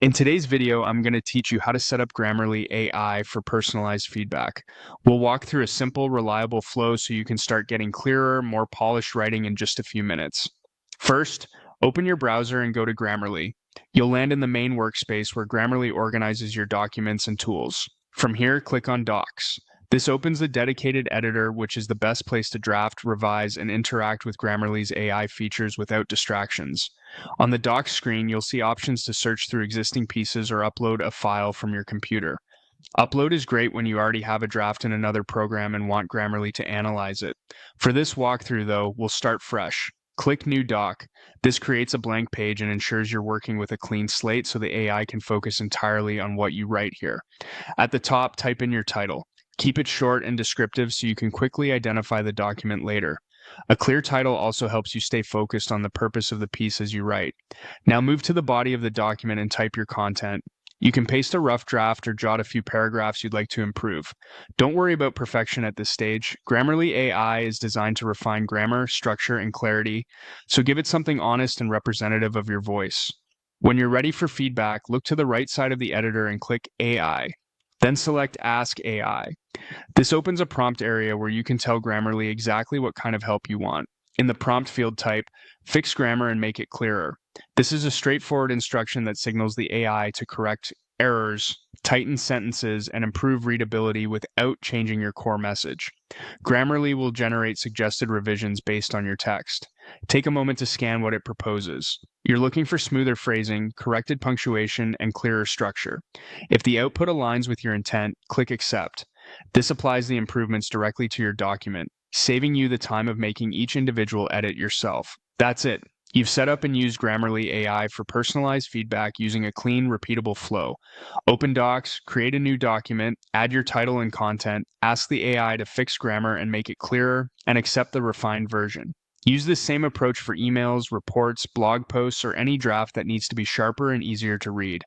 In today's video, I'm going to teach you how to set up Grammarly AI for personalized feedback. We'll walk through a simple, reliable flow so you can start getting clearer, more polished writing in just a few minutes. First, open your browser and go to Grammarly. You'll land in the main workspace where Grammarly organizes your documents and tools. From here, click on Docs. This opens the dedicated editor, which is the best place to draft, revise, and interact with Grammarly's AI features without distractions. On the docs screen, you'll see options to search through existing pieces or upload a file from your computer. Upload is great when you already have a draft in another program and want Grammarly to analyze it. For this walkthrough, though, we'll start fresh. Click New Doc. This creates a blank page and ensures you're working with a clean slate so the AI can focus entirely on what you write here. At the top, type in your title. Keep it short and descriptive so you can quickly identify the document later. A clear title also helps you stay focused on the purpose of the piece as you write. Now move to the body of the document and type your content. You can paste a rough draft or jot a few paragraphs you'd like to improve. Don't worry about perfection at this stage. Grammarly AI is designed to refine grammar, structure, and clarity, so give it something honest and representative of your voice. When you're ready for feedback, look to the right side of the editor and click AI. Then select Ask AI. This opens a prompt area where you can tell Grammarly exactly what kind of help you want. In the prompt field, type, fix grammar and make it clearer. This is a straightforward instruction that signals the AI to correct errors, tighten sentences, and improve readability without changing your core message. Grammarly will generate suggested revisions based on your text. Take a moment to scan what it proposes. You're looking for smoother phrasing, corrected punctuation, and clearer structure. If the output aligns with your intent, click Accept. This applies the improvements directly to your document, saving you the time of making each individual edit yourself. That's it. You've set up and used Grammarly AI for personalized feedback using a clean, repeatable flow. Open Docs, create a new document, add your title and content, ask the AI to fix grammar and make it clearer, and accept the refined version. Use this same approach for emails, reports, blog posts, or any draft that needs to be sharper and easier to read.